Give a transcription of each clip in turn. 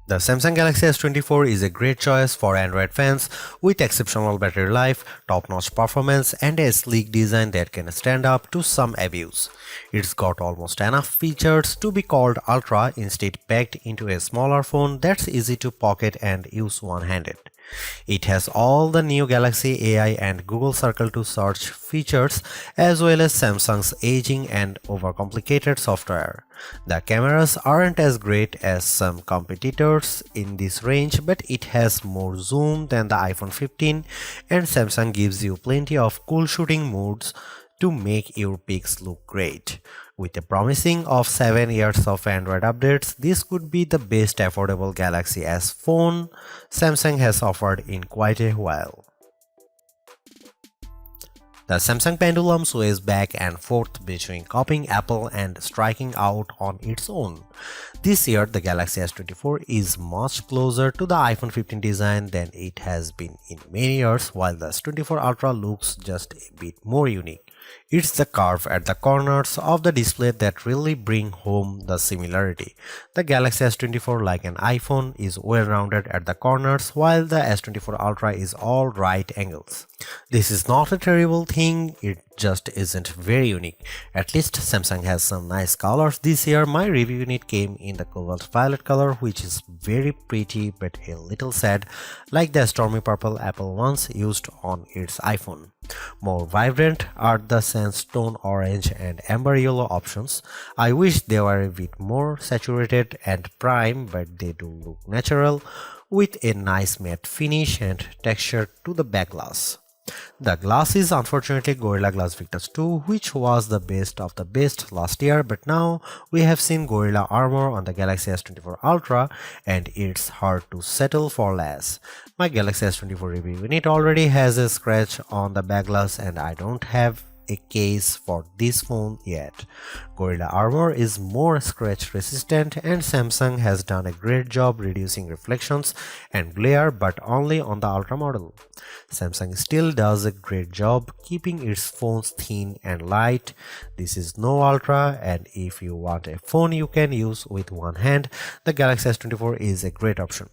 The Samsung Galaxy S24 is a great choice for Android fans with exceptional battery life, top-notch performance, and a sleek design that can stand up to some abuse. It's got almost enough features to be called Ultra, instead packed into a smaller phone that's easy to pocket and use one-handed. It has all the new Galaxy AI and Google Circle to search features, as well as Samsung's aging and overcomplicated software. The cameras aren't as great as some competitors in this range, but it has more zoom than the iPhone 15, and Samsung gives you plenty of cool shooting modes to make your pics look great. With a promising of 7 years of Android updates, this could be the best affordable Galaxy S phone Samsung has offered in quite a while. The Samsung pendulum sways back and forth between copying Apple and striking out on its own. This year, the Galaxy S24 is much closer to the iPhone 15 design than it has been in many years, while the S24 Ultra looks just a bit more unique. It's the curve at the corners of the display that really bring home the similarity. The Galaxy S24, like an iPhone, is well-rounded at the corners, while the S24 Ultra is all right angles. This is not a terrible thing, it just isn't very unique. At least Samsung has some nice colors this year. My review unit came in the cobalt violet color, which is very pretty but a little sad, like the stormy purple Apple once used on its iPhone. More vibrant are the sandstone orange and amber yellow options. I wish they were a bit more saturated and prime, but they do look natural with a nice matte finish and texture to the back glass. The glass is unfortunately Gorilla Glass Victus 2, which was the best of the best last year, but now we have seen Gorilla Armor on the Galaxy S24 Ultra and it's hard to settle for less. My Galaxy S24 review unit already has a scratch on the back glass and I don't have a case for this phone yet. Gorilla Armor is more scratch resistant and Samsung has done a great job reducing reflections and glare, but only on the Ultra model. Samsung still does a great job keeping its phones thin and light. This is no Ultra, and if you want a phone you can use with one hand, the Galaxy S24 is a great option.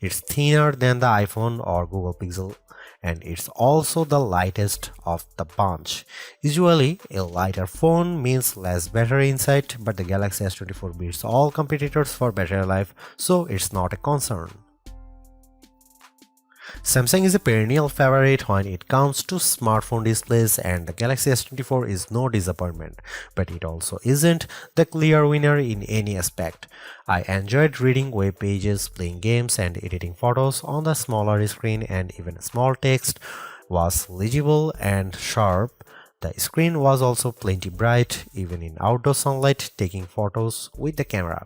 It's thinner than the iPhone or Google Pixel, and it's also the lightest of the bunch. Usually, a lighter phone means less battery inside, but the Galaxy S24 beats all competitors for battery life, so it's not a concern. Samsung is a perennial favorite when it comes to smartphone displays, and the Galaxy S24 is no disappointment, but it also isn't the clear winner in any aspect. I enjoyed reading web pages, playing games, and editing photos on the smaller screen, and even small text was legible and sharp. The screen was also plenty bright, even in outdoor sunlight, taking photos with the camera.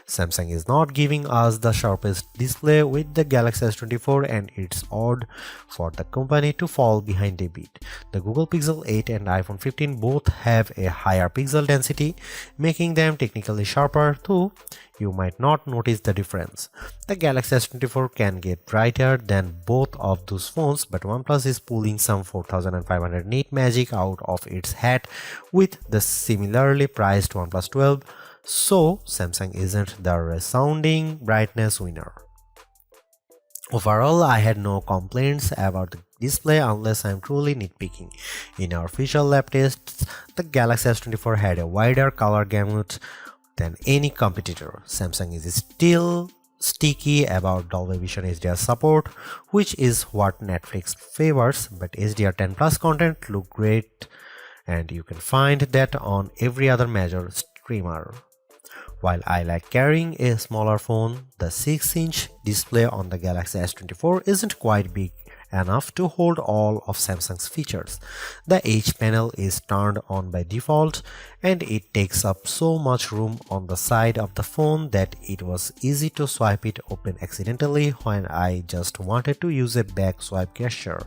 Samsung is not giving us the sharpest display with the Galaxy S24, and it's odd for the company to fall behind a bit. The Google Pixel 8 and iPhone 15 both have a higher pixel density, making them technically sharper, though you might not notice the difference. The Galaxy S24 can get brighter than both of those phones, but OnePlus is pulling some 4500 nit magic out of its hat with the similarly priced OnePlus 12, so Samsung isn't the resounding brightness winner. Overall, I had no complaints about the display unless I'm truly nitpicking. In our official lab tests, the Galaxy S24 had a wider color gamut than any competitor. Samsung is still sticky about Dolby Vision HDR support, which is what Netflix favors, but HDR10 Plus content look great and you can find that on every other major streamer. While I like carrying a smaller phone, the 6-inch display on the Galaxy S24 isn't quite big enough to hold all of Samsung's features. The H panel is turned on by default and it takes up so much room on the side of the phone that it was easy to swipe it open accidentally when I just wanted to use a back swipe gesture.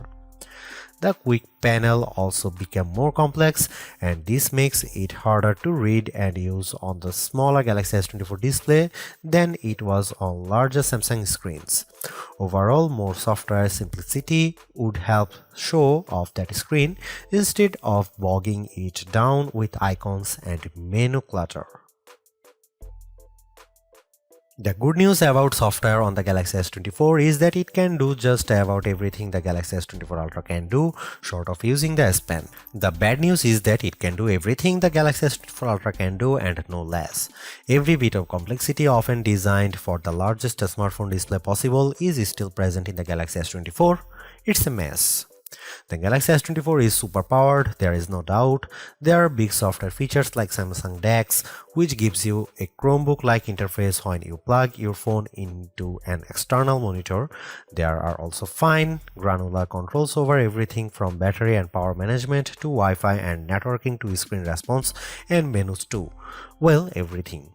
The quick panel also became more complex, and this makes it harder to read and use on the smaller Galaxy S24 display than it was on larger Samsung screens. Overall, more software simplicity would help show off that screen instead of bogging it down with icons and menu clutter. The good news about software on the Galaxy S24 is that it can do just about everything the Galaxy S24 Ultra can do, short of using the S Pen. The bad news is that it can do everything the Galaxy S24 Ultra can do and no less. Every bit of complexity often designed for the largest smartphone display possible is still present in the Galaxy S24. It's a mess. The Galaxy S24 is super powered, there is no doubt. There are big software features like Samsung DeX, which gives you a Chromebook-like interface when you plug your phone into an external monitor. There are also fine, granular controls over everything from battery and power management to Wi-Fi and networking to screen response and menus too. Well, everything.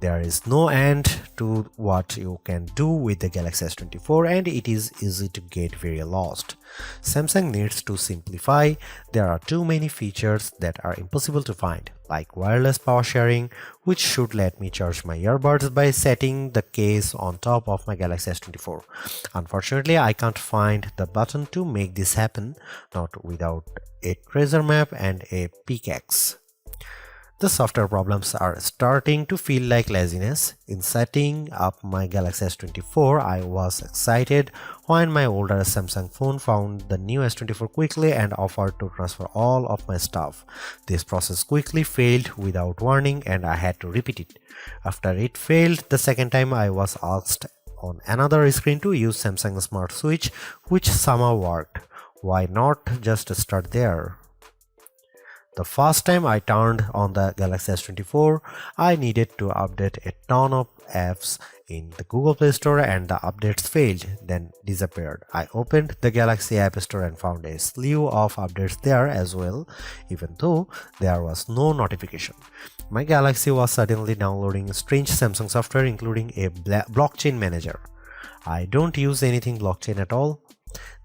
There is no end to what you can do with the Galaxy S24 and it is easy to get very lost. Samsung needs to simplify. There are too many features that are impossible to find, like wireless power sharing, which should let me charge my earbuds by setting the case on top of my Galaxy S24. Unfortunately, I can't find the button to make this happen, not without a treasure map and a pickaxe. The software problems are starting to feel like laziness. In setting up my Galaxy S24, I was excited when my older Samsung phone found the new S24 quickly and offered to transfer all of my stuff. This process quickly failed without warning and I had to repeat it. After it failed the second time, I was asked on another screen to use Samsung Smart Switch, which somehow worked. Why not just start there? The first time I turned on the Galaxy S24, I needed to update a ton of apps in the Google Play Store and the updates failed, then disappeared. I opened the Galaxy App Store and found a slew of updates there as well, even though there was no notification. My Galaxy was suddenly downloading strange Samsung software including a blockchain manager. I don't use anything blockchain at all.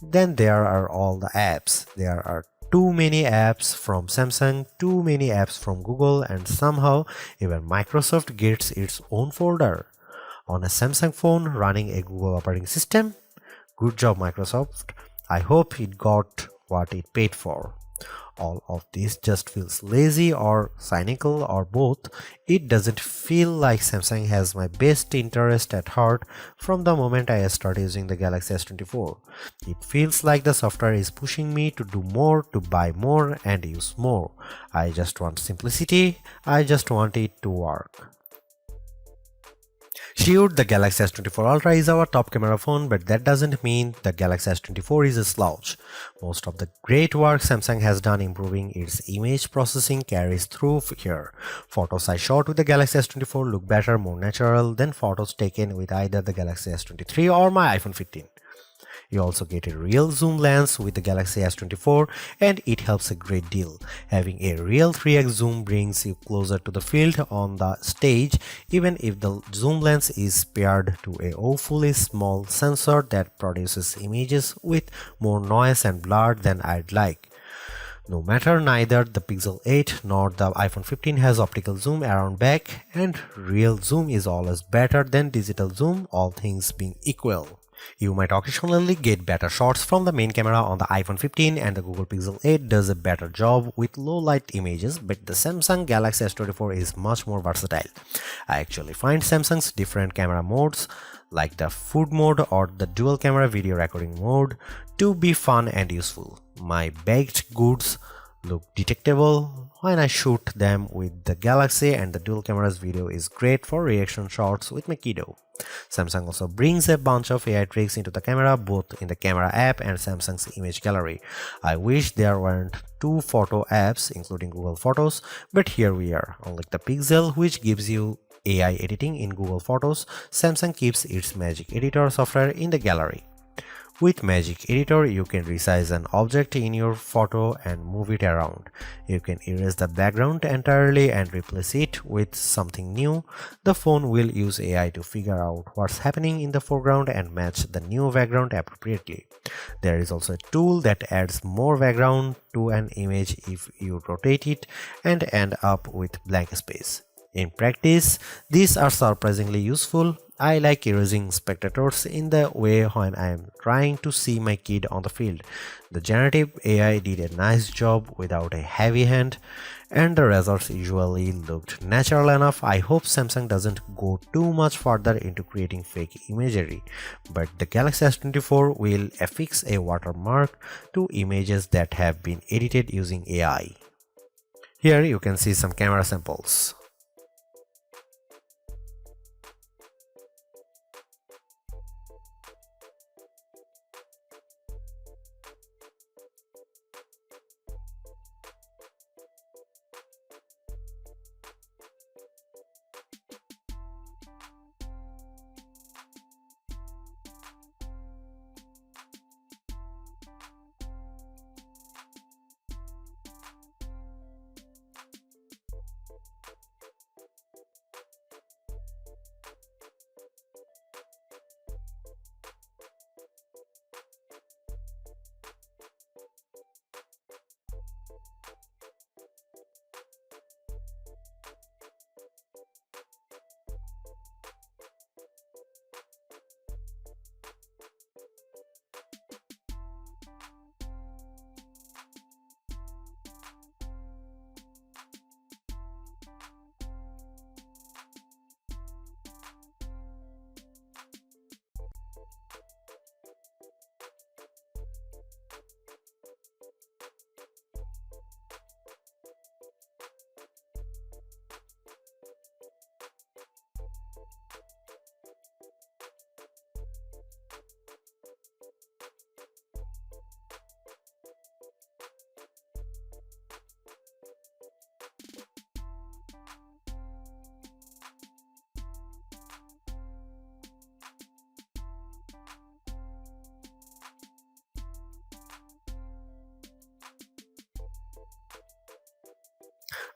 Then there are all the apps. There are too many apps from Samsung, too many apps from Google, and somehow even Microsoft gets its own folder. On a Samsung phone running a Google operating system? Good job, Microsoft. I hope it got what it paid for. All of this just feels lazy or cynical or both. It doesn't feel like Samsung has my best interest at heart from the moment I started using the Galaxy S24. It feels like the software is pushing me to do more, to buy more and use more. I just want simplicity. I just want it to work. Sure, the Galaxy S24 Ultra is our top camera phone, but that doesn't mean the Galaxy S24 is a slouch. Most of the great work Samsung has done improving its image processing carries through here. Photos I shot with the Galaxy S24 look better, more natural than photos taken with either the Galaxy S23 or my iPhone 15. You also get a real zoom lens with the Galaxy S24 and it helps a great deal. Having a real 3x zoom brings you closer to the field on the stage even if the zoom lens is paired to a awfully small sensor that produces images with more noise and blur than I'd like. No matter, neither the Pixel 8 nor the iPhone 15 has optical zoom around back and real zoom is always better than digital zoom, all things being equal. You might occasionally get better shots from the main camera on the iPhone 15 and the Google Pixel 8 does a better job with low light images, but the Samsung Galaxy S24 is much more versatile. I actually find Samsung's different camera modes like the food mode or the dual camera video recording mode to be fun and useful. My baked goods look detectable when I shoot them with the Galaxy and the dual cameras video is great for reaction shots with my kiddo. Samsung also brings a bunch of AI tricks into the camera both in the camera app and Samsung's image gallery. I wish there weren't two photo apps including Google Photos, but here we are. Unlike the Pixel, which gives you AI editing in Google Photos, Samsung keeps its Magic Editor software in the gallery. With Magic Editor, you can resize an object in your photo and move it around. You can erase the background entirely and replace it with something new. The phone will use AI to figure out what's happening in the foreground and match the new background appropriately. There is also a tool that adds more background to an image if you rotate it and end up with blank space. In practice, these are surprisingly useful. I like erasing spectators in the way when I am trying to see my kid on the field. The generative AI did a nice job without a heavy hand, and the results usually looked natural enough. I hope Samsung doesn't go too much further into creating fake imagery, but the Galaxy S24 will affix a watermark to images that have been edited using AI. Here you can see some camera samples.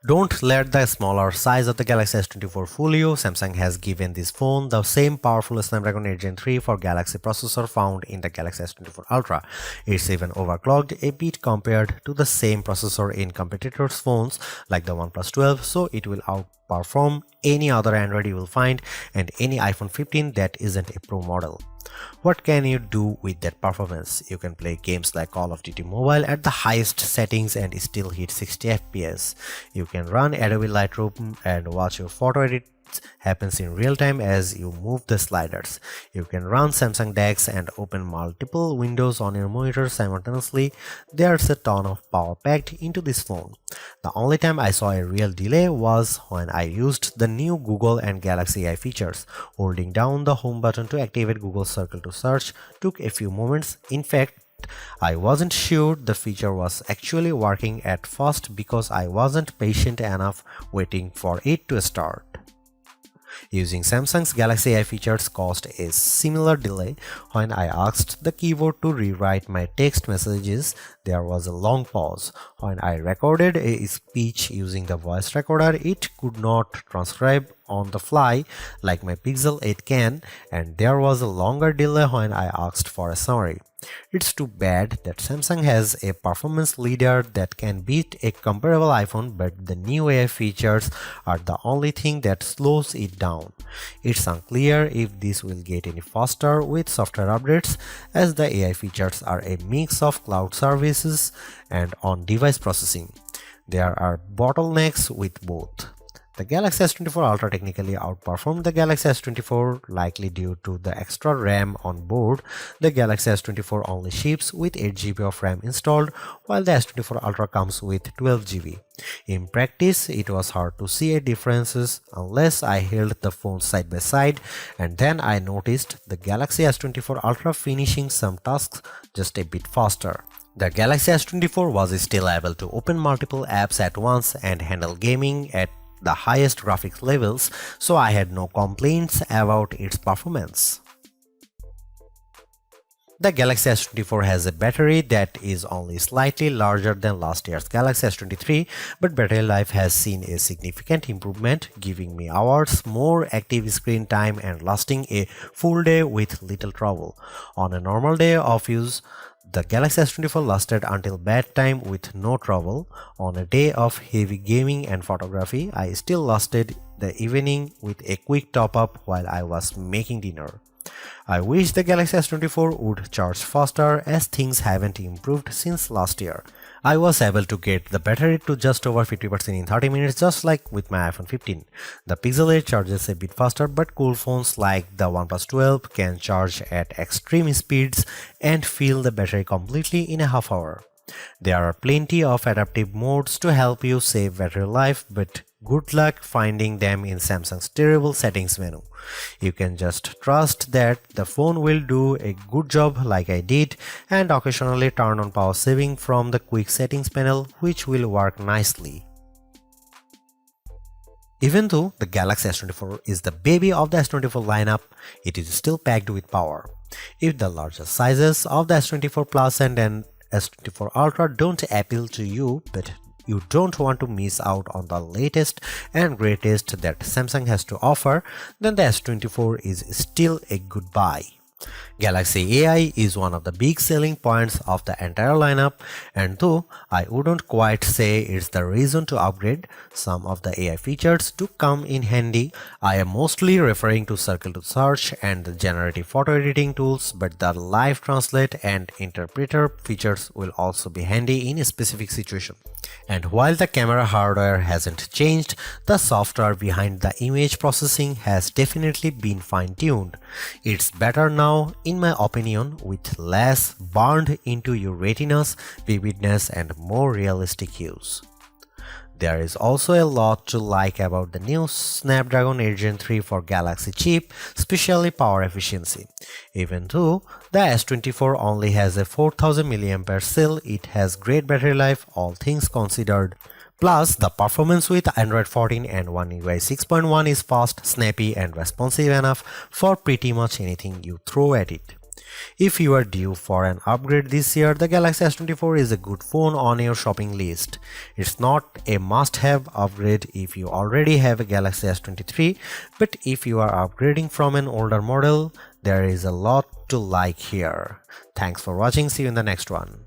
Don't let the smaller size of the Galaxy S24 fool you. Samsung has given this phone the same powerful Snapdragon 8 Gen 3 for Galaxy processor found in the Galaxy S24 Ultra. It's even overclocked a bit compared to the same processor in competitors' phones like the OnePlus 12, so it will outperform any other Android you will find and any iPhone 15 that isn't a Pro model. What can you do with that performance? You can play games like Call of Duty Mobile at the highest settings and still hit 60 FPS. You can run Adobe Lightroom and watch your photo edits happens in real time as you move the sliders. You can run Samsung DeX and open multiple windows on your monitor simultaneously. There's a ton of power packed into this phone. The only time I saw a real delay was when I used the new Google and Galaxy AI features. Holding down the home button to activate Google Circle to search took a few moments. In fact, I wasn't sure the feature was actually working at first because I wasn't patient enough waiting for it to start. Using Samsung's Galaxy AI features caused a similar delay. When I asked the keyboard to rewrite my text messages, there was a long pause. When I recorded a speech using the voice recorder, it could not transcribe on the fly like my Pixel 8 can, and there was a longer delay when I asked for a summary. It's too bad that Samsung has a performance leader that can beat a comparable iPhone, but the new AI features are the only thing that slows it down. It's unclear if this will get any faster with software updates, as the AI features are a mix of cloud services and on-device processing. There are bottlenecks with both. The Galaxy S24 Ultra technically outperformed the Galaxy S24, likely due to the extra RAM on board. The Galaxy S24 only ships with 8GB of RAM installed, while the S24 Ultra comes with 12GB. In practice, it was hard to see a differences unless I held the phones side by side, and then I noticed the Galaxy S24 Ultra finishing some tasks just a bit faster. The Galaxy S24 was still able to open multiple apps at once and handle gaming at the highest graphics levels, so I had no complaints about its performance. The Galaxy S24 has a battery that is only slightly larger than last year's Galaxy S23, but battery life has seen a significant improvement, giving me hours more active screen time and lasting a full day with little trouble. On a normal day of use, the Galaxy S24 lasted until bedtime with no trouble. On a day of heavy gaming and photography, I still lasted the evening with a quick top-up while I was making dinner. I wish the Galaxy S24 would charge faster as things haven't improved since last year. I was able to get the battery to just over 50% in 30 minutes just like with my iPhone 15. The Pixel 8 charges a bit faster, but cool phones like the OnePlus 12 can charge at extreme speeds and fill the battery completely in a half hour. There are plenty of adaptive modes to help you save battery life, but good luck finding them in Samsung's terrible settings menu. You can just trust that the phone will do a good job like I did and occasionally turn on power saving from the quick settings panel, which will work nicely. Even though the Galaxy S24 is the baby of the S24 lineup, it is still packed with power. If the larger sizes of the S24 Plus and S24 Ultra don't appeal to you, but you don't want to miss out on the latest and greatest that Samsung has to offer, then the S24 is still a good buy. Galaxy AI is one of the big selling points of the entire lineup, and though I wouldn't quite say it's the reason to upgrade, some of the AI features do come in handy. I am mostly referring to Circle to Search and the generative photo editing tools, but the live translate and interpreter features will also be handy in a specific situation. And while the camera hardware hasn't changed, the software behind the image processing has definitely been fine-tuned. It's better now, in my opinion, with less burned into your retinas, vividness, and more realistic hues. There is also a lot to like about the new Snapdragon 8 Gen 3 for Galaxy chip, especially power efficiency. Even though the S24 only has a 4000 mAh cell, it has great battery life, all things considered. Plus, the performance with Android 14 and One UI 6.1 is fast, snappy, and responsive enough for pretty much anything you throw at it. If you are due for an upgrade this year, the Galaxy S24 is a good phone on your shopping list. It's not a must-have upgrade if you already have a Galaxy S23, but if you are upgrading from an older model, there is a lot to like here. Thanks for watching, see you in the next one.